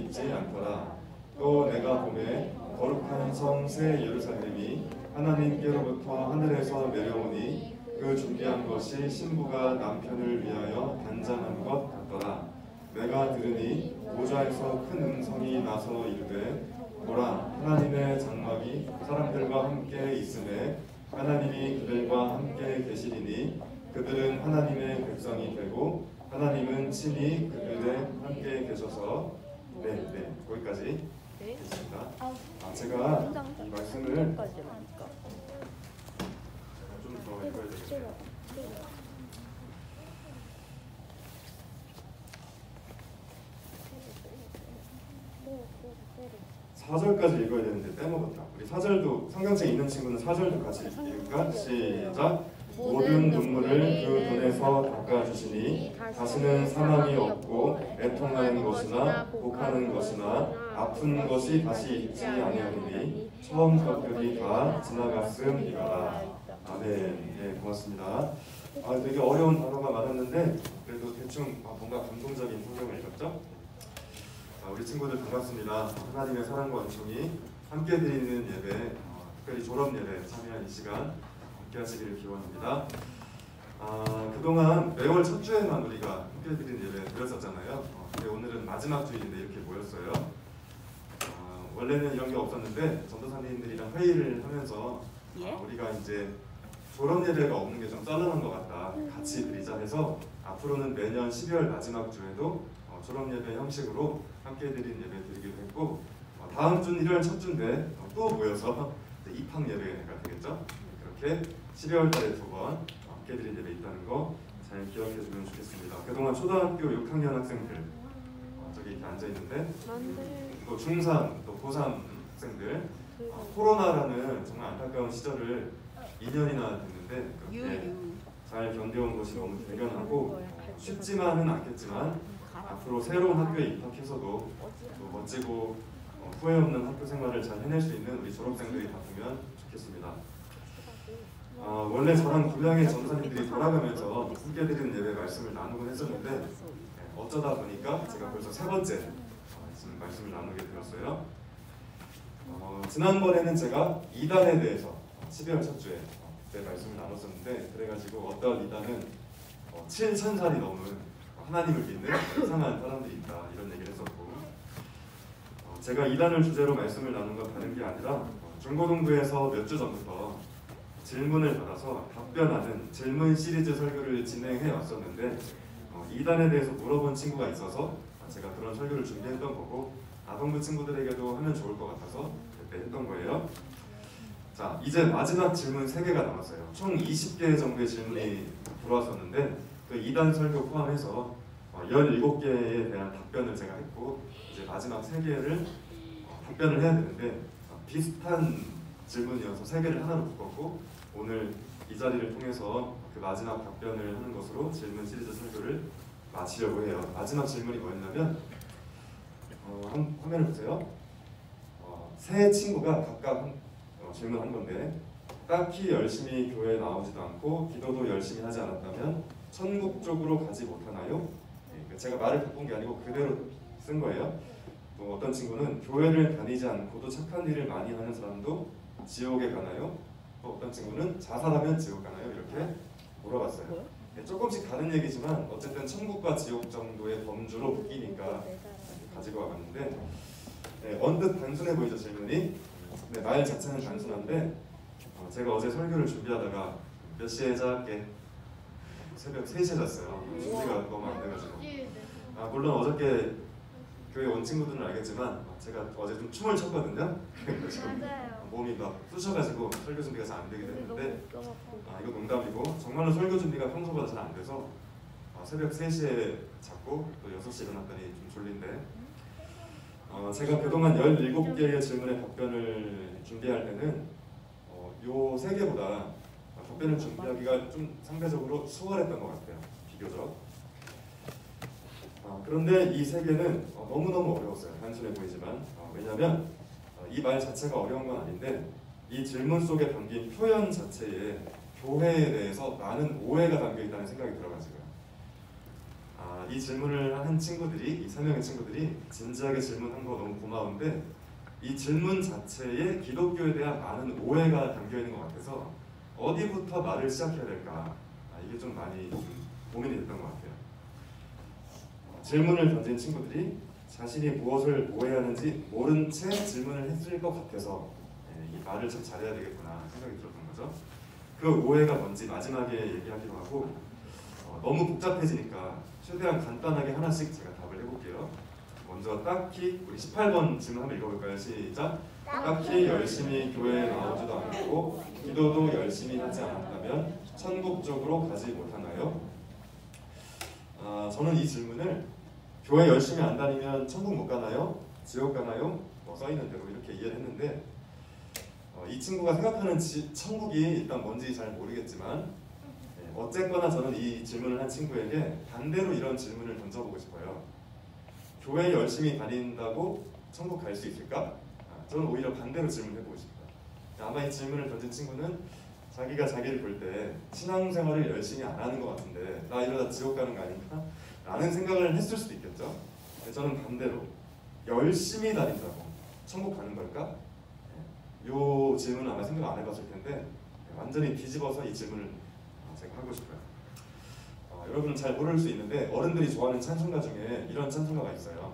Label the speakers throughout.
Speaker 1: 있지 않더라. 또 내가 보매 거룩한 성 새 예루살렘이 하나님께로부터 하늘에서 내려오니 그 준비한 것이 신부가 남편을 위하여 단장한 것 같더라. 내가 들으니 보좌에서 큰 음성이 나서 이르되 보라, 하나님의 장막이 사람들과 함께 있으매 하나님이 그들과 함께 계시리니 그들은 하나님의 백성이 되고 하나님은 친히 그들에 함께 계셔서. 네, 거기까지 됐습니다. 제가 이 말씀을 좀 더 읽어야 되겠네요. 4절까지 읽어야 되는데 빼먹었다. 우리 4절도 성경책에 있는 친구는 4절도 같이 읽을까? 시작! 모든 눈물을 그 눈에서 닦아주시니 다시는 사망이 없고 애통하는 것이나 곡하는 것이나 아픈 것이 다시 있지 아니하리니 처음 것들이 다 지나갔음이로라. 아멘. 네, 고맙습니다. 되게 어려운 단어가 많았는데 그래도 대충 뭔가 감동적인 성경을 읽었죠? 우리 친구들 반갑습니다. 하나님의 사랑과 은총이 함께 드리는 예배, 특별히 졸업 예배 참여한 이 시간 함께 하시기를 기원합니다. 그동안 매월 첫 주에만 우리가 함께 드리는 예배 드렸었잖아요. 근데 오늘은 마지막 주일인데 이렇게 모였어요. 원래는 이런 게 없었는데 전도사님들이랑 회의를 하면서 우리가 이제 졸업 예배가 없는 게 좀 썰렁한 것 같다. 같이 드리자 해서 앞으로는 매년 12월 마지막 주에도 졸업 예배 형식으로 함께 드리는 예배 드리기로 했고, 다음 주는 1월 첫 주인데 또 모여서 입학 예배가 되겠죠. 그렇게 12월 달에 2번 함께 드리는 예배 있다는 거 잘 기억해 주면 좋겠습니다. 그동안 초등학교 6학년 학생들 저기 이렇게 앉아 있는데, 또 중3 또 고3 학생들, 코로나라는 정말 안타까운 시절을 2년이나 됐는데 그렇게 잘 견뎌온 것이 너무 대견하고 쉽지만은 않겠지만 앞으로 새로운 학교에 입학해서도 또 멋지고 후회 없는 학교 생활을 잘 해낼 수 있는 우리 졸업생들이 바꾸면 좋겠습니다. 원래 저랑 분량의 전도사님들이 돌아가면서 함께 드리는 예배 말씀을 나누곤 했었는데 어쩌다 보니까 제가 벌써 3번째 말씀을 나누게 되었어요. 지난번에는 제가 이단에 대해서 12월 첫 주에 그때 말씀을 나눴었는데, 그래가지고 어떤 이단은 7,000살이 넘은 하나님을 믿는 이상한 사람들이 있다 이런 얘기를 했었고, 제가 이단을 주제로 말씀을 나눈 건 다른 게 아니라 중고등부에서 몇 주 전부터 질문을 받아서 답변하는 질문 시리즈 설교를 진행해 왔었는데, 이단에 대해서 물어본 친구가 있어서 제가 그런 설교를 준비했던 거고, 아동부 친구들에게도 하면 좋을 것 같아서 그때 했던 거예요. 자, 이제 마지막 질문 3개가 남았어요. 총 20개 정도의 질문이 들어왔었는데 그 2단 설교 포함해서 17개에 대한 답변을 제가 했고, 이제 마지막 3개를 답변을 해야 되는데 비슷한 질문이어서 3개를 하나로 묶었고, 오늘 이 자리를 통해서 그 마지막 답변을 하는 것으로 질문 시리즈 설교를 마치려고 해요. 마지막 질문이 뭐였냐면, 화면을 보세요. 세 친구가 각각 질문한 건데, 딱히 열심히 교회에 나오지도 않고 기도도 열심히 하지 않았다면 천국 쪽으로 가지 못하나요? 제가 말을 바꾼 게 아니고 그대로 쓴 거예요. 또 어떤 친구는 교회를 다니지 않고도 착한 일을 많이 하는 사람도 지옥에 가나요? 또 어떤 친구는 자살하면 지옥 가나요? 이렇게 물어봤어요. 조금씩 다른 얘기지만 어쨌든 천국과 지옥 정도의 범주로 묶이니까 가지고 와봤는데, 언뜻 단순해 보이죠 질문이? 말 자체는 단순한데 제가 어제 설교를 준비하다가 몇 시에 잘게 새벽 3시에 잤어요. 준비가 너무 안 돼가지고. 물론 어저께 교회 온 친구들은 알겠지만 제가 어제 좀 춤을 췄거든요. 지금 몸이 막 쑤셔가지고 설교 준비가 잘 안 되게 됐는데, 이거 농담이고 정말로 설교 준비가 평소보다 잘 안 돼서 새벽 3시에 잤고 또 6시에 일어났더니 좀 졸린데, 제가 그동안 17개의 질문에 답변을 준비할 때는 요 3개보다 답변을 준비하기가 좀 상대적으로 수월했던 것 같아요. 비교적. 그런데 이 3개는 너무너무 어려웠어요. 단순해 보이지만. 왜냐하면 이 말 자체가 어려운 건 아닌데 이 질문 속에 담긴 표현 자체에 교회에 대해서 많은 오해가 담겨 있다는 생각이 들어가지고요. 이 질문을 한 친구들이, 이 3명의 친구들이 진지하게 질문한 거 너무 고마운데 이 질문 자체에 기독교에 대한 많은 오해가 담겨 있는 것 같아서 어디부터 말을 시작해야 될까, 이게 좀 많이 고민이 됐던 것 같아요. 질문을 던진 친구들이 자신이 무엇을 오해하는지 모른 채 질문을 했을 것 같아서 이 말을 참 잘해야 되겠구나 생각이 들었던 거죠. 그 오해가 뭔지 마지막에 얘기하기로 하고 너무 복잡해지니까 최대한 간단하게 하나씩 제가 답을 해볼게요. 먼저 딱히 우리 18번 질문 한번 읽어볼까요? 시작! 딱히 열심히 교회에 나오지도 않고 기도도 열심히 하지 않았다면 천국 쪽으로 가지 못하나요? 저는 이 질문을 교회 열심히 안 다니면 천국 못 가나요? 지옥 가나요? 써있는 대로 이렇게 이해를 했는데 이 친구가 생각하는 천국이 일단 뭔지 잘 모르겠지만 어쨌거나 저는 이 질문을 한 친구에게 반대로 이런 질문을 던져보고 싶어요. 교회 열심히 다닌다고 천국 갈 수 있을까? 저는 오히려 반대로 질문해보고 싶어요. 아마 이 질문을 던진 친구는 자기가 자기를 볼 때 신앙생활을 열심히 안 하는 것 같은데 나 이러다 지옥 가는 거 아닌가? 라는 생각을 했을 수도 있겠죠. 저는 반대로 열심히 다닌다고 천국 가는 걸까? 이 질문은 아마 생각 안 해봤을 텐데 완전히 뒤집어서 이 질문을 제가 하고 싶어요. 여러분은 잘 모를 수 있는데 어른들이 좋아하는 찬송가 중에 이런 찬송가가 있어요.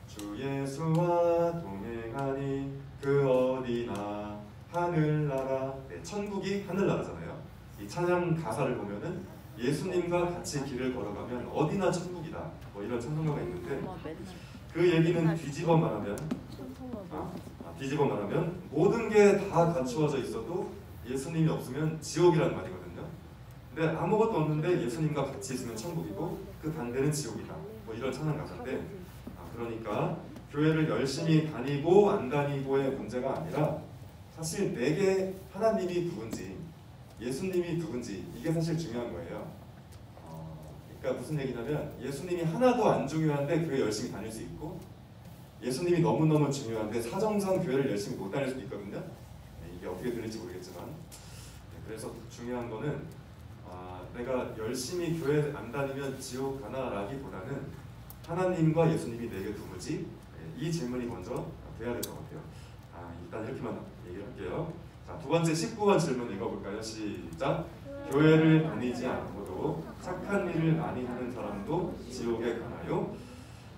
Speaker 1: 주 예수와 동행하니 그 어디나 하늘나라. 천국이 하늘나라잖아요. 이 찬양 가사를 보면은 예수님과 같이 길을 걸어가면 어디나 천국이다. 뭐 이런 찬송가가 있는데 그 얘기는 뒤집어 말하면 모든 게 다 갖추어져 있어도 예수님이 없으면 지옥이라는 말이거든요. 근데 아무것도 없는데 예수님과 같이 있으면 천국이고 그 반대는 지옥이다. 뭐 이런 찬양 가사인데 그러니까 교회를 열심히 다니고 안 다니고의 문제가 아니라 사실 내게 하나님이 누군지 예수님이 누군지 이게 사실 중요한 거예요. 그러니까 무슨 얘기냐면 예수님이 하나도 안 중요한데 교회 열심히 다닐 수 있고 예수님이 너무너무 중요한데 사정상 교회를 열심히 못 다닐 수도 있거든요. 이게 어떻게 들릴지 모르겠지만 그래서 중요한 거는 내가 열심히 교회 안 다니면 지옥 가나 라기보다는 하나님과 예수님이 내게 누구지? 이 질문이 먼저 돼야 될 것 같아요. 일단 이렇게만 얘기를 할게요. 자, 두 번째 19번 질문 읽어볼까요? 시작! 교회를 다니지 않고도 착한 일을 많이 하는 사람도 지옥에 가나요?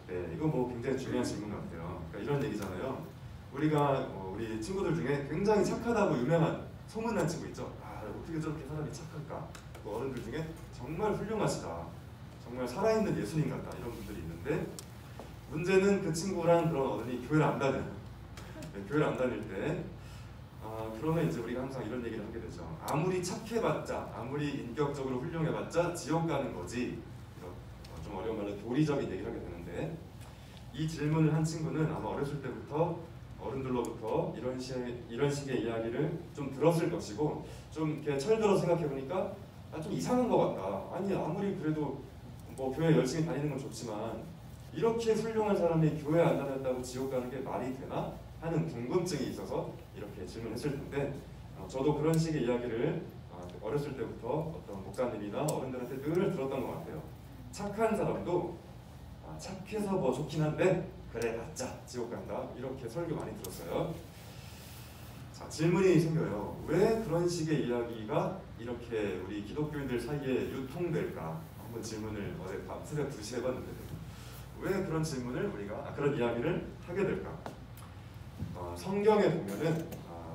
Speaker 1: 네, 이거 뭐 굉장히 중요한 질문 같아요. 그러니까 이런 얘기잖아요. 우리가 우리 친구들 중에 굉장히 착하다고 유명한 소문난 친구 있죠. 어떻게 저렇게 사람이 착할까? 어른들 중에 정말 훌륭하시다, 정말 살아있는 예수님 같다 이런 분들이 있는데 문제는 그 친구랑 그런 어른이 교회를 안 다녀요. 교회를 안 다닐 때 그러면 이제 우리가 항상 이런 얘기를 하게 되죠. 아무리 착해봤자, 아무리 인격적으로 훌륭해봤자 지옥 가는 거지. 좀 어려운 말로 도리적인 얘기를 하게 되는데 이 질문을 한 친구는 아마 어렸을 때부터 어른들로부터 이런 식의 이야기를 좀 들었을 것이고 좀 이렇게 철들어 생각해보니까 좀 이상한 것 같다. 아니 아무리 그래도 뭐 교회 열심히 다니는 건 좋지만 이렇게 훌륭한 사람이 교회 안 다녔다고 지옥 가는 게 말이 되나? 하는 궁금증이 있어서 이렇게 질문했을 텐데 저도 그런 식의 이야기를 어렸을 때부터 어떤 목사님이나 어른들한테 늘 들었던 것 같아요. 착한 사람도 착해서 뭐 좋긴 한데 그래 봤자 지옥 간다 이렇게 설교 많이 들었어요. 자, 질문이 생겨요. 왜 그런 식의 이야기가 이렇게 우리 기독교인들 사이에 유통될까? 한번 질문을 어제 밤 새벽 2시에 해봤는데 왜 그런 질문을 우리가 그런 이야기를 하게 될까? 성경에 보면은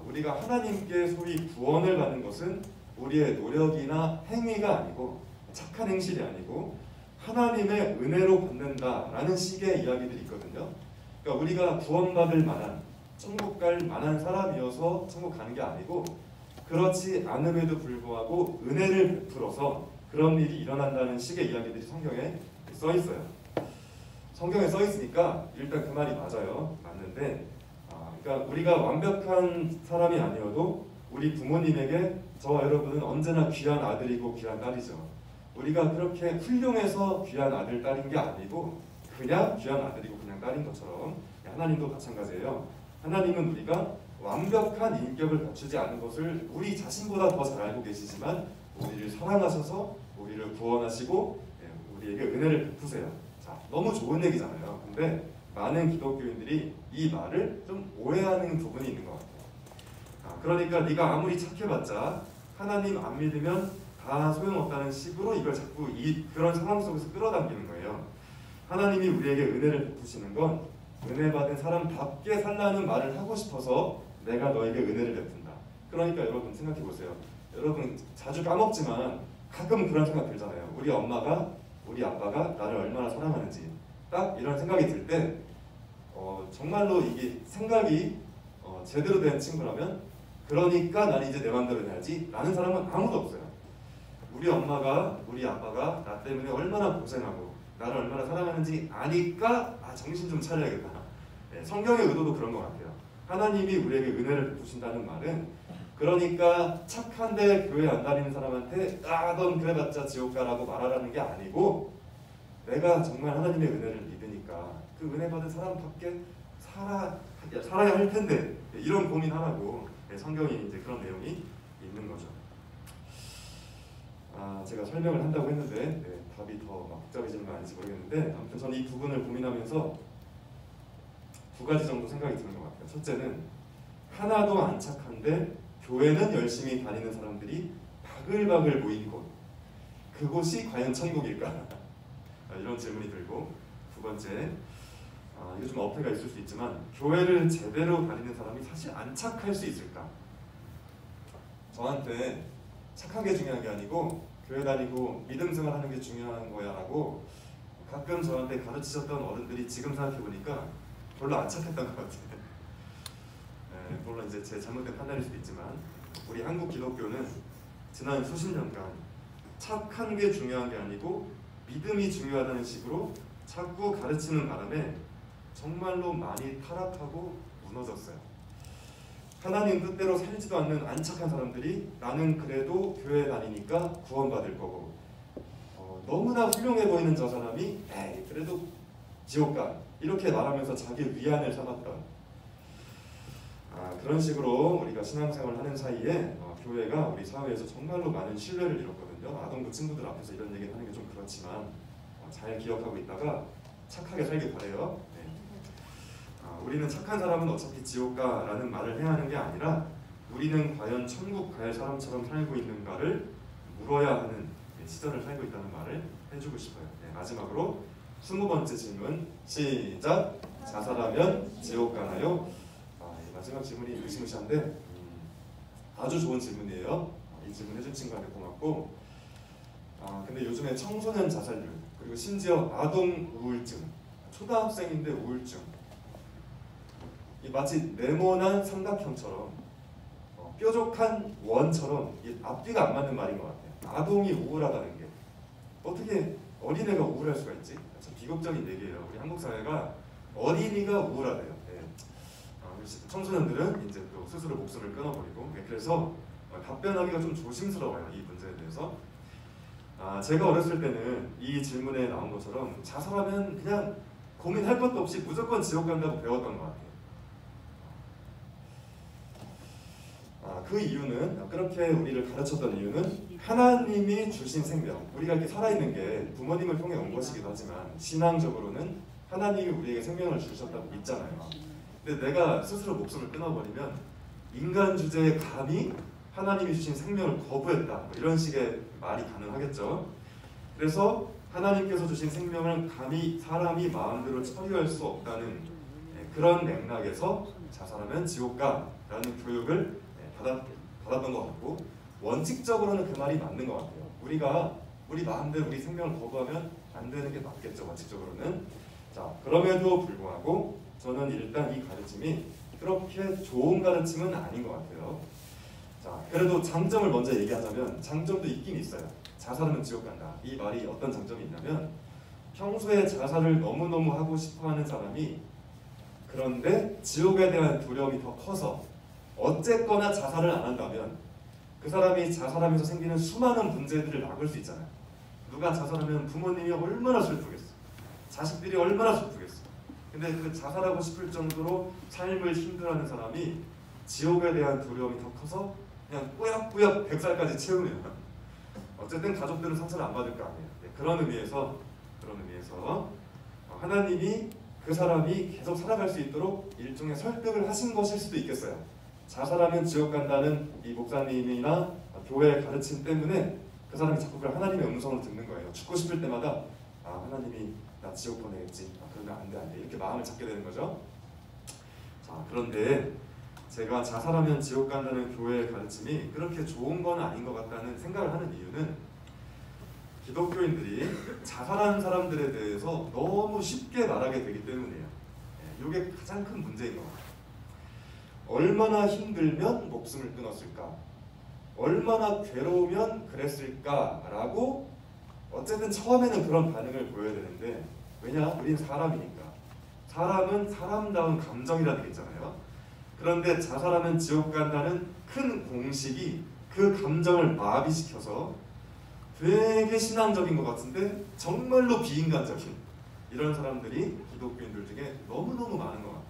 Speaker 1: 우리가 하나님께 소위 구원을 받는 것은 우리의 노력이나 행위가 아니고 착한 행실이 아니고 하나님의 은혜로 받는다라는 식의 이야기들이 있거든요. 그러니까 우리가 구원받을 만한 천국 갈 만한 사람이어서 천국 가는 게 아니고 그렇지 않음에도 불구하고 은혜를 베풀어서 그런 일이 일어난다는 식의 이야기들이 성경에 써 있어요. 성경에 써 있으니까 일단 그 말이 맞아요. 맞는데 그러니까 우리가 완벽한 사람이 아니어도 우리 부모님에게 저와 여러분은 언제나 귀한 아들이고 귀한 딸이죠. 우리가 그렇게 훌륭해서 귀한 아들, 딸인 게 아니고 그냥 귀한 아들이고 그냥 딸인 것처럼 하나님도 마찬가지예요. 하나님은 우리가 완벽한 인격을 갖추지 않은 것을 우리 자신보다 더 잘 알고 계시지만 우리를 사랑하셔서 우리를 구원하시고 우리에게 은혜를 베푸세요. 자, 너무 좋은 얘기잖아요. 근데 많은 기독교인들이 이 말을 좀 오해하는 부분이 있는 것 같아요. 그러니까 네가 아무리 착해봤자 하나님 안 믿으면 다 소용없다는 식으로 이걸 자꾸 그런 상황 속에서 끌어당기는 거예요. 하나님이 우리에게 은혜를 베푸시는 건 은혜 받은 사람답게 살라는 말을 하고 싶어서 내가 너에게 은혜를 베푼다. 그러니까 여러분 생각해 보세요. 여러분 자주 까먹지만 가끔 그런 생각 들잖아요. 우리 엄마가 우리 아빠가 나를 얼마나 사랑하는지 딱 이런 생각이 들 때 정말로 이게 생각이 제대로 된 친구라면 그러니까 난 이제 내 마음대로 해야지 라는 사람은 아무도 없어요. 우리 엄마가 우리 아빠가 나 때문에 얼마나 고생하고 나를 얼마나 사랑하는지 아니까 정신 좀 차려야겠다. 네, 성경의 의도도 그런 것 같아요. 하나님이 우리에게 은혜를 베푸신다는 말은 그러니까 착한데 교회 안 다니는 사람한테 넌 그래봤자 지옥 가라고 말하라는 게 아니고 내가 정말 하나님의 은혜를 믿으니까 그 은혜 받은 사람답게 살아야 할 텐데 이런 고민하라고 성경이 이제 그런 내용이 있는 거죠. 제가 설명을 한다고 했는데 답이 더 복잡해지는 건 아닌지 모르겠는데 아무튼 저는 이 부분을 고민하면서 두 가지 정도 생각이 드는 것 같아요. 첫째는 하나도 안 착한데 교회는 열심히 다니는 사람들이 바글바글 모인 곳, 그곳이 과연 천국일까? 이런 질문이 들고, 두 번째, 이거 좀 어폐가 있을 수 있지만 교회를 제대로 다니는 사람이 사실 안 착할 수 있을까? 저한테 착한 게 중요한 게 아니고 교회 다니고 믿음 생활하는 게 중요한 거야 라고 가끔 저한테 가르치셨던 어른들이 지금 생각해보니까 별로 안 착했던 것 같아요. 물론 이제 제 잘못된 판단일 수도 있지만 우리 한국 기독교는 지난 수십 년간 착한 게 중요한 게 아니고 믿음이 중요하다는 식으로 자꾸 가르치는 바람에 정말로 많이 타락하고 무너졌어요. 하나님 뜻대로 살지도 않는 안 착한 사람들이 나는 그래도 교회 다니니까 구원받을 거고 너무나 훌륭해 보이는 저 사람이 그래도 지옥 가 이렇게 말하면서 자기 위안을 삼았던 그런 식으로 우리가 신앙생활을 하는 사이에 교회가 우리 사회에서 정말로 많은 신뢰를 잃었거든요. 아동부 친구들 앞에서 이런 얘기를 하는 게 좀 그렇지만 잘 기억하고 있다가 착하게 살길 바래요. 우리는 착한 사람은 어차피 지옥 가라는 말을 해야 하는 게 아니라 우리는 과연 천국 갈 사람처럼 살고 있는가를 물어야 하는 시절을 살고 있다는 말을 해주고 싶어요. 마지막으로 20번째 질문 시작! 자살하면 지옥 가나요? 마지막 질문이 무시무시한데 아주 좋은 질문이에요. 이 질문 해준 친구한테 고맙고 근데 요즘에 청소년 자살률 그리고 심지어 아동 우울증 초등학생인데 우울증 마치 네모난 삼각형처럼 뾰족한 원처럼 앞뒤가 안 맞는 말인 것 같아요. 아동이 우울하다는 게 어떻게 어린애가 우울할 수가 있지? 참 비극적인 얘기예요. 우리 한국 사회가 어린이가 우울하대요. 청소년들은 이제 또 스스로 목숨을 끊어버리고 그래서 답변하기가 좀 조심스러워요. 이 문제에 대해서. 제가 어렸을 때는 이 질문에 나온 것처럼 자살하면 그냥 고민할 것도 없이 무조건 지옥 간다고 배웠던 것 같아요. 그 이유는 그렇게 우리를 가르쳤던 이유는 하나님이 주신 생명 우리가 이렇게 살아있는 게 부모님을 통해 온 것이기도 하지만 신앙적으로는 하나님이 우리에게 생명을 주셨다고 믿잖아요. 근데 내가 스스로 목숨을 끊어버리면 인간 주제에 감히 하나님이 주신 생명을 거부했다 이런 식의 말이 가능하겠죠. 그래서 하나님께서 주신 생명을 감히 사람이 마음대로 처리할 수 없다는 그런 맥락에서 자살하면 지옥 가라는 교육을 받았던 것 같고 원칙적으로는 그 말이 맞는 것 같아요. 우리가 우리 마음대로 우리 생명을 거부하면 안 되는 게 맞겠죠. 원칙적으로는. 자, 그럼에도 불구하고 저는 일단 이 가르침이 그렇게 좋은 가르침은 아닌 것 같아요. 자, 그래도 장점을 먼저 얘기하자면 장점도 있긴 있어요. 자살하면 지옥 간다. 이 말이 어떤 장점이 있냐면 평소에 자살을 너무너무 하고 싶어하는 사람이 그런데 지옥에 대한 두려움이 더 커서 어쨌거나 자살을 안 한다면 그 사람이 자살하면서 생기는 수많은 문제들을 막을 수 있잖아요. 누가 자살하면 부모님이 얼마나 슬프겠어. 자식들이 얼마나 슬프겠어. 근데 그 자살하고 싶을 정도로 삶을 힘들어하는 사람이 지옥에 대한 두려움이 더 커서 그냥 꾸역꾸역 100살까지 채우면 어쨌든 가족들은 상처를 안 받을 거 아니에요. 그런 의미에서 그런 의미에서 하나님이 그 사람이 계속 살아갈 수 있도록 일종의 설득을 하신 것일 수도 있겠어요. 자살하면 지옥 간다는 이 목사님이나 교회의 가르침 때문에 그 사람이 자꾸 그 하나님의 음성을 듣는 거예요. 죽고 싶을 때마다 하나님이 나 지옥 보내겠지. 그러면 안 돼. 이렇게 마음을 잡게 되는 거죠. 자, 그런데 제가 자살하면 지옥 간다는 교회의 가르침이 그렇게 좋은 건 아닌 것 같다는 생각을 하는 이유는 기독교인들이 자살하는 사람들에 대해서 너무 쉽게 말하게 되기 때문이에요. 이게 가장 큰 문제인 것 같아요. 얼마나 힘들면 목숨을 끊었을까? 얼마나 괴로우면 그랬을까라고 어쨌든 처음에는 그런 반응을 보여야 되는데 왜냐? 우린 사람이니까. 사람은 사람다운 감정이라는 게 있잖아요. 그런데 자살하면 지옥 간다는 큰 공식이 그 감정을 마비시켜서 되게 신앙적인 것 같은데 정말로 비인간적인 이런 사람들이 기독교인들 중에 너무너무 많은 것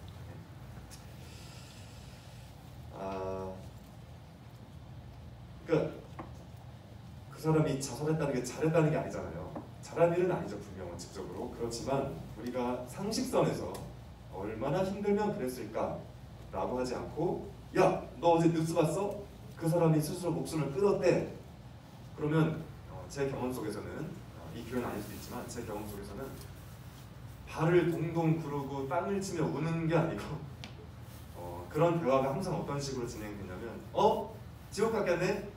Speaker 1: 같아요. 그러니까 그 사람이 자살했다는 게 잘했다는 게 아니잖아요. 잘한 일은 아니죠, 분명 원칙적으로. 그렇지만 우리가 상식선에서 얼마나 힘들면 그랬을까라고 하지 않고 야, 너 어제 뉴스 봤어? 그 사람이 스스로 목숨을 끊었대. 그러면 제 경험 속에서는 이 교회는 아닐 수도 있지만 제 경험 속에서는 발을 동동 구르고 땅을 치며 우는 게 아니고 그런 대화가 항상 어떤 식으로 진행되냐면 지옥 갔겠네?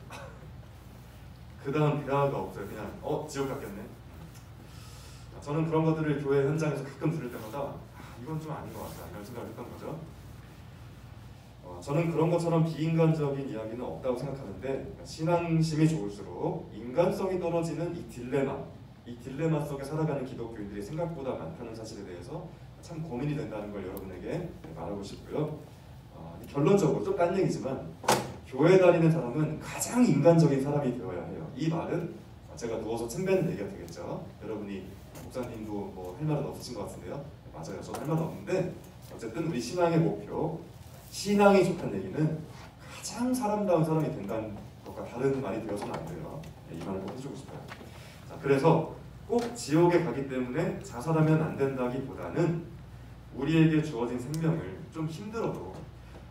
Speaker 1: 그 다음 대화가 없어요. 그냥 지옥 갔겠네? 저는 그런 것들을 교회 현장에서 가끔 들을 때마다 이건 좀 아닌 것 같다 이런 생각을 했던 거죠. 저는 그런 것처럼 비인간적인 이야기는 없다고 생각하는데 신앙심이 좋을수록 인간성이 떨어지는 이 딜레마 속에 살아가는 기독교인들이 생각보다 많다는 사실에 대해서 참 고민이 된다는 걸 여러분에게 말하고 싶고요. 결론적으로 좀 딴 얘기지만 교회 다니는 사람은 가장 인간적인 사람이 되어야 해요. 이 말은 제가 누워서 침 뱉는 얘기가 되겠죠. 여러분이 목사님도 뭐 할 말은 없으신 것 같은데요. 맞아요. 저도 할 말은 없는데 어쨌든 우리 신앙의 목표, 신앙이 좋다는 얘기는 가장 사람다운 사람이 된다는 것과 다른 말이 되어서는 안 돼요. 이 말을 꼭 해주고 싶어요. 자, 그래서 꼭 지옥에 가기 때문에 자살하면 안 된다기보다는 우리에게 주어진 생명을 좀 힘들어도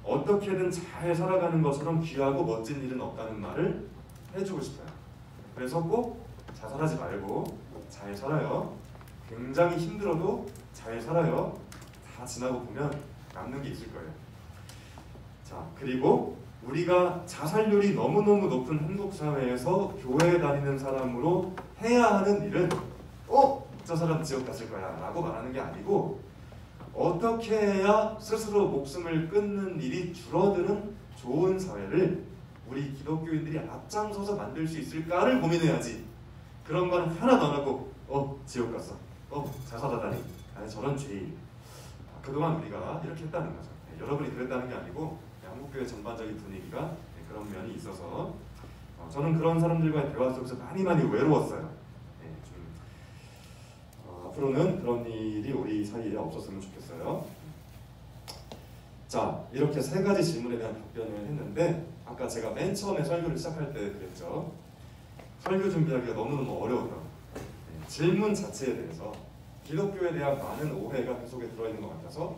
Speaker 1: 어떻게든 잘 살아가는 것처럼 귀하고 멋진 일은 없다는 말을 해주고 싶어요. 그래서 꼭 자살하지 말고 잘 살아요. 굉장히 힘들어도 잘 살아요. 다 지나고 보면 남는 게 있을 거예요. 자, 그리고 우리가 자살률이 너무너무 높은 한국 사회에서 교회에 다니는 사람으로 해야 하는 일은 저 사람 지옥 갔을 거야 라고 말하는 게 아니고 어떻게 해야 스스로 목숨을 끊는 일이 줄어드는 좋은 사회를 우리 기독교인들이 앞장서서 만들 수 있을까를 고민해야지. 그런 건 하나도 안 하고 지옥 갔어. 자살하다니. 아니 저런 죄인. 그동안 우리가 이렇게 했다는 거죠. 여러분이 그랬다는 게 아니고 한국교회 전반적인 분위기가 그런 면이 있어서 저는 그런 사람들과의 대화 속에서 많이 외로웠어요. 앞으로는 그런 일이 우리 사이에 없었으면 좋겠어요. 자, 이렇게 세 가지 질문에 대한 답변을 했는데 아까 제가 맨 처음에 설교를 시작할 때 그랬죠. 설교 준비하기가 너무너무 어려웠다고. 질문 자체에 대해서 기독교에 대한 많은 오해가 그 속에 들어있는 것 같아서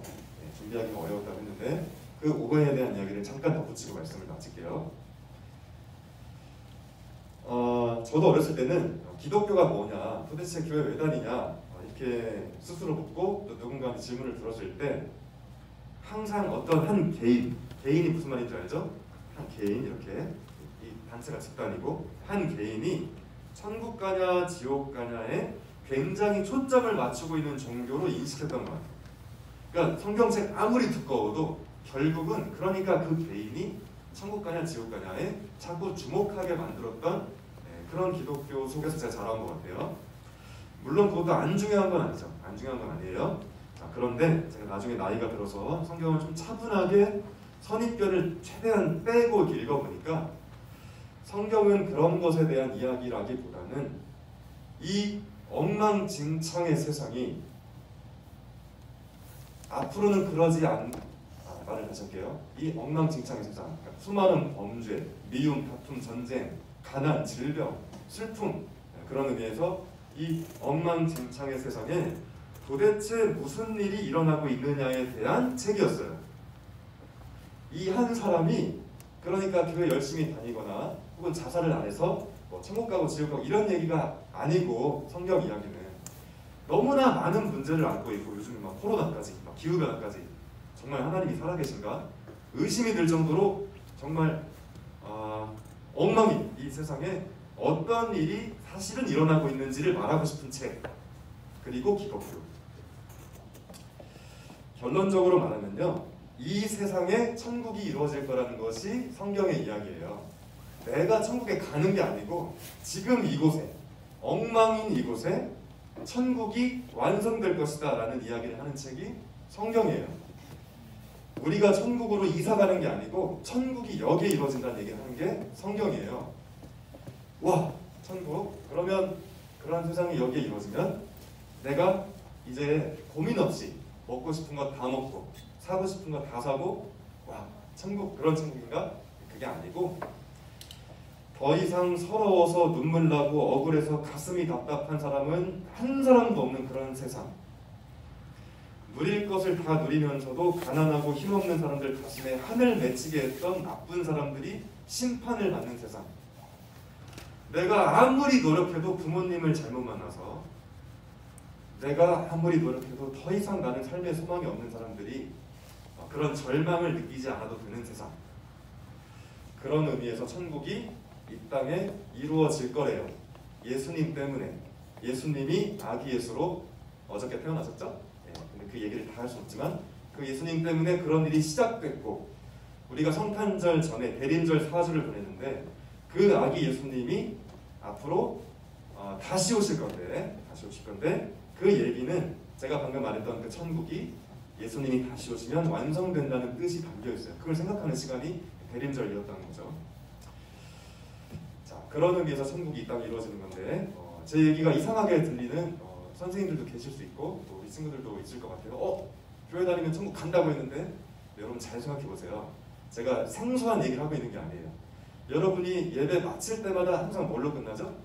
Speaker 1: 준비하기가 어려웠다고 했는데 그 오해에 대한 이야기를 잠깐 덧붙이고 말씀을 마칠게요. 저도 어렸을 때는 기독교가 뭐냐, 도대체 교회 왜 다니냐 이렇게 스스로 묻고 또 누군가한테 질문을 들었을 때 항상 어떤 한 개인이 무슨 말인지 알죠? 한 개인 이렇게 이 단체가 집단이고 한 개인이 천국 가냐 지옥 가냐에 굉장히 초점을 맞추고 있는 종교로 인식했던 것 같아요. 그러니까 성경책 아무리 두꺼워도 결국은 그러니까 그 개인이 천국 가냐 지옥 가냐에 자꾸 주목하게 만들었던 그런 기독교 속에서 제가 자라온 것 같아요. 물론 그것도 안 중요한 건 아니죠. 안 중요한 건 아니에요. 자, 그런데 제가 나중에 나이가 들어서 성경을 좀 차분하게 선입견을 최대한 빼고 읽어보니까 성경은 그런 것에 대한 이야기라기보다는 이 엉망진창의 세상이 앞으로는 그러지 말을 다시 할게요. 이 엉망진창의 세상, 그러니까 수많은 범죄, 미움, 다툼, 전쟁, 가난, 질병, 슬픔 그런 의미에서 이 엉망진창의 세상에 도대체 무슨 일이 일어나고 있느냐에 대한 책이었어요. 이 한 사람이 그러니까 교회 열심히 다니거나 혹은 자살을 안 해서 뭐 천국 가고 지옥 가고 이런 얘기가 아니고, 성경 이야기는 너무나 많은 문제를 안고 있고, 요즘 막 코로나까지, 막 기후변화까지 정말 하나님이 살아계신가 의심이 들 정도로 정말 엉망인 이 세상에 어떤 일이 사실은 일어나고 있는지를 말하고 싶은 책, 그리고 기독교. 결론적으로 말하면요, 이 세상에 천국이 이루어질 거라는 것이 성경의 이야기예요. 내가 천국에 가는 게 아니고 지금 이곳에, 엉망인 이곳에 천국이 완성될 것이다 라는 이야기를 하는 책이 성경이에요. 우리가 천국으로 이사 가는 게 아니고 천국이 여기에 이루어진다는 얘기를 하는 게 성경이에요. 와, 천국? 그러면 그런 세상이 여기에 이루어지면 내가 이제 고민 없이 먹고 싶은 거 다 먹고 사고 싶은 거 다 사고, 와, 천국, 그런 천국인가? 그게 아니고 더 이상 서러워서 눈물 나고 억울해서 가슴이 답답한 사람은 한 사람도 없는 그런 세상. 누릴 것을 다 누리면서도 가난하고 힘없는 사람들 가슴에 한을 맺히게 했던 나쁜 사람들이 심판을 받는 세상. 내가 아무리 노력해도 부모님을 잘못 만나서, 내가 아무리 노력해도 더 이상 나는 삶에 소망이 없는 사람들이 그런 절망을 느끼지 않아도 되는 세상. 그런 의미에서 천국이 이 땅에 이루어질 거래요. 예수님 때문에. 예수님이 아기 예수로 어저께 태어나셨죠? 근데 그 얘기를 다 할 수 없지만 그 예수님 때문에 그런 일이 시작됐고, 우리가 성탄절 전에 대림절 사주를 보냈는데 그 아기 예수님이 앞으로 다시 오실 건데 그 얘기는 제가 방금 말했던 그 천국이 예수님이 다시 오시면 완성된다는 뜻이 담겨 있어요. 그걸 생각하는 시간이 대림절이었다는 거죠. 자, 그런 의미에서 천국이 이 땅에 이루어지는 건데, 제 얘기가 이상하게 들리는 선생님들도 계실 수 있고 또 우리 친구들도 있을 것 같아요. 교회 다니면 천국 간다고 했는데, 여러분 잘 생각해 보세요. 제가 생소한 얘기를 하고 있는 게 아니에요. 여러분이 예배 마칠 때마다 항상 뭘로 끝나죠?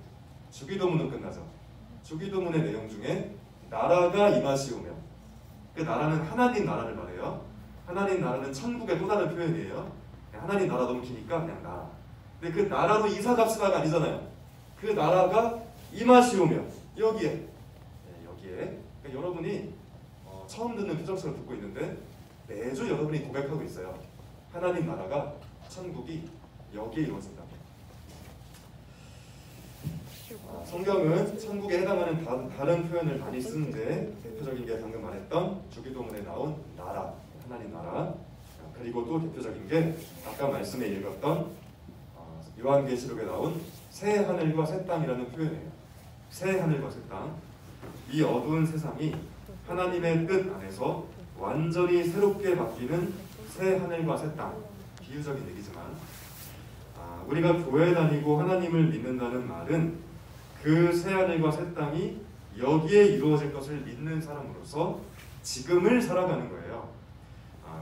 Speaker 1: 주기도문으로 끝나죠. 주기도문의 내용 중에 나라가 임하시오며, 그 나라는 하나님 나라를 말해요. 하나님 나라는 천국의 또 다른 표현이에요. 하나님 나라 너무 기니까 그냥 나라. 근데 그 나라로 이사 갑시다가 아니잖아요. 그 나라가 임하시오며, 여기에. 그러니까 여러분이 처음 듣는 표정처럼 듣고 있는데 매주 여러분이 고백하고 있어요. 하나님 나라가, 천국이 여기에 이루어진다. 성경은 천국에 해당하는 다른 표현을 많이 쓰는데, 대표적인 게 방금 말했던 주기도문에 나온 나라, 하나님 나라, 그리고 또 대표적인 게 아까 말씀에 읽었던 요한계시록에 나온 새 하늘과 새 땅이라는 표현이에요. 새 하늘과 새 땅. 이 어두운 세상이 하나님의 뜻 안에서 완전히 새롭게 바뀌는 새 하늘과 새 땅. 비유적인 얘기지만 우리가 교회 다니고 하나님을 믿는다는 말은 그 새 하늘과 새 땅이 여기에 이루어질 것을 믿는 사람으로서 지금을 살아가는 거예요.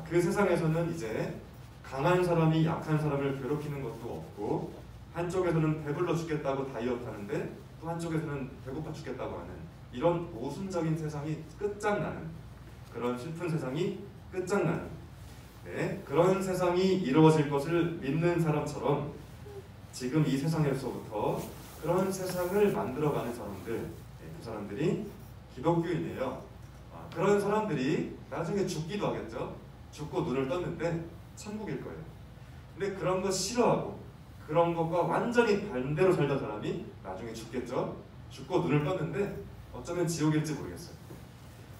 Speaker 1: 그 세상에서는 이제 강한 사람이 약한 사람을 괴롭히는 것도 없고, 한쪽에서는 배불러 죽겠다고 다이어트 하는데 또 한쪽에서는 배고파 죽겠다고 하는 이런 모순적인 세상이 끝장나는, 그런 슬픈 세상이 끝장나는, 그런 세상이 이루어질 것을 믿는 사람처럼 지금 이 세상에서부터 그런 세상을 만들어가는 사람들, 그 사람들이 기독교인이에요. 그런 사람들이 나중에 죽기도 하겠죠. 죽고 눈을 떴는데 천국일 거예요. 근데 그런 거 싫어하고 그런 것과 완전히 반대로 살던 사람이 나중에 죽겠죠. 죽고 눈을 떴는데 어쩌면 지옥일지 모르겠어요.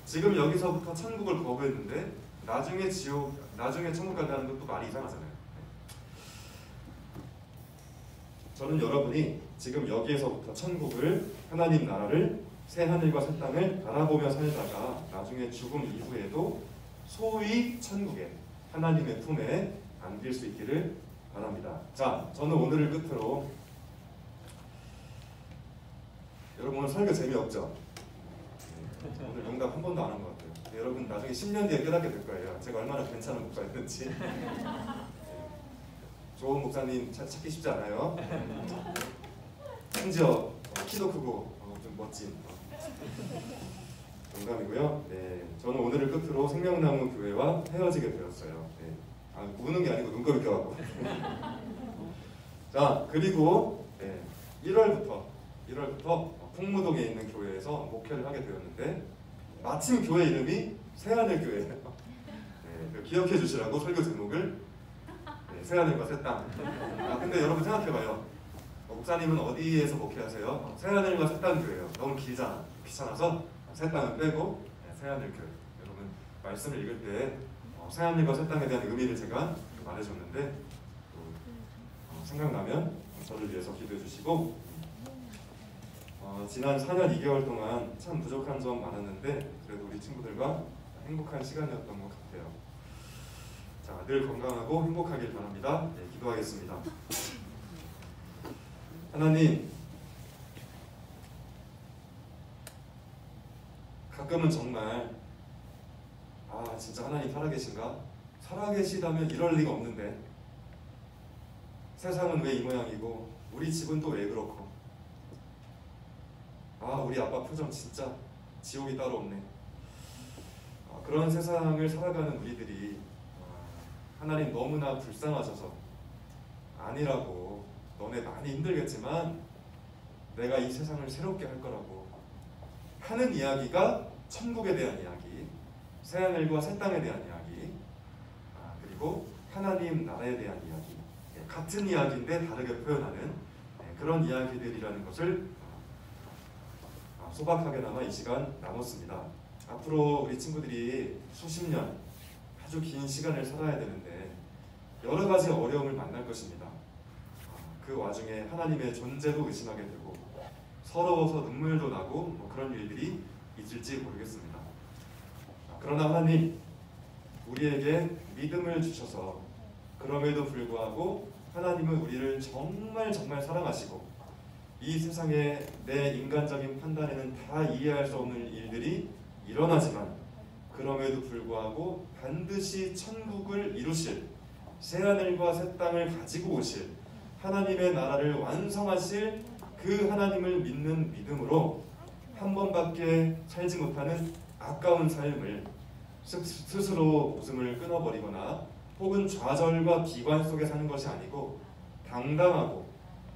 Speaker 1: 지금 여기서부터 천국을 거부했는데 나중에 천국 간다는 것도 말이 이상하잖아요. 저는 여러분이 지금 여기에서부터 천국을, 하나님 나라를, 새 하늘과 새 땅을 바라보며 살다가 나중에 죽음 이후에도 소위 천국에, 하나님의 품에 안길 수 있기를 바랍니다. 자, 저는 오늘을 끝으로, 여러분 오늘 설교 재미없죠? 오늘 농담 한 번도 안 한 것 같아요. 여러분 나중에 10년 뒤에 깨닫게 될 거예요. 제가 얼마나 괜찮은 목사였는지. 좋은 목사님 찾기 쉽지 않아요. 심지어 키도 크고 좀 멋진 농담이고요. 네, 저는 오늘을 끝으로 생명나무 교회와 헤어지게 되었어요. 네. 아, 우는 게 아니고 눈곱이 껴갖고. 자, 그리고 네, 1월부터 풍무동에 있는 교회에서 목회를 하게 되었는데 마침 교회 이름이 새하늘교회예요. 네, 기억해 주시라고 설교 제목을 네, 새하늘과 새 땅. 아, 근데 여러분 생각해봐요. 목사님은 어디에서 목회하세요? 새하늘과 새 땅 교회예요. 너무 길잖아. 귀찮아서 새 땅은 빼고 네, 새하늘 교회. 여러분 말씀을 읽을 때 새하늘과 새 땅에 대한 의미를 제가 말해줬는데 생각나면 저를 위해서 기도해 주시고 지난 4년 2개월 동안 참 부족한 점 많았는데 그래도 우리 친구들과 행복한 시간이었던 것 같아요. 자, 늘 건강하고 행복하길 바랍니다. 네, 기도하겠습니다. 하나님, 가끔은 정말 진짜 하나님 살아계신가? 살아계시다면 이럴 리가 없는데 세상은 왜 이 모양이고 우리 집은 또 왜 그렇고 우리 아빠 표정 진짜 지옥이 따로 없네. 그런 세상을 살아가는 우리들이 하나님 너무나 불쌍하셔서 아니라고 너네 많이 힘들겠지만 내가 이 세상을 새롭게 할 거라고 하는 이야기가 천국에 대한 이야기, 새하늘과 새 땅에 대한 이야기, 그리고 하나님 나라에 대한 이야기, 같은 이야기인데 다르게 표현하는 그런 이야기들이라는 것을 소박하게나마 이 시간 나눴습니다. 앞으로 우리 친구들이 수십 년 아주 긴 시간을 살아야 되는데 여러 가지 어려움을 만날 것입니다. 그 와중에 하나님의 존재도 의심하게 되고 서러워서 눈물도 나고 그런 일들이 있을지 모르겠습니다. 그러나 하나님, 우리에게 믿음을 주셔서 그럼에도 불구하고 하나님은 우리를 정말 사랑하시고 이 세상에 내 인간적인 판단에는 다 이해할 수 없는 일들이 일어나지만 그럼에도 불구하고 반드시 천국을 이루실 새하늘과 새 땅을 가지고 오실 하나님의 나라를 완성하실 그 하나님을 믿는 믿음으로 한 번밖에 살지 못하는 아까운 삶을 스스로 웃음을 끊어버리거나 혹은 좌절과 비관 속에 사는 것이 아니고 당당하고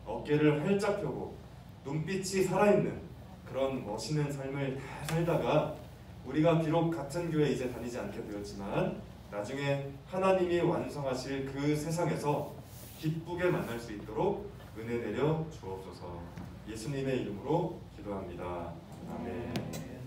Speaker 1: 어깨를 활짝 펴고 눈빛이 살아있는 그런 멋있는 삶을 다 살다가 우리가 비록 같은 교회 이제 다니지 않게 되었지만 나중에 하나님이 완성하실 그 세상에서 기쁘게 만날 수 있도록 은혜 내려 주옵소서. 예수님의 이름으로 기도합니다. 아멘.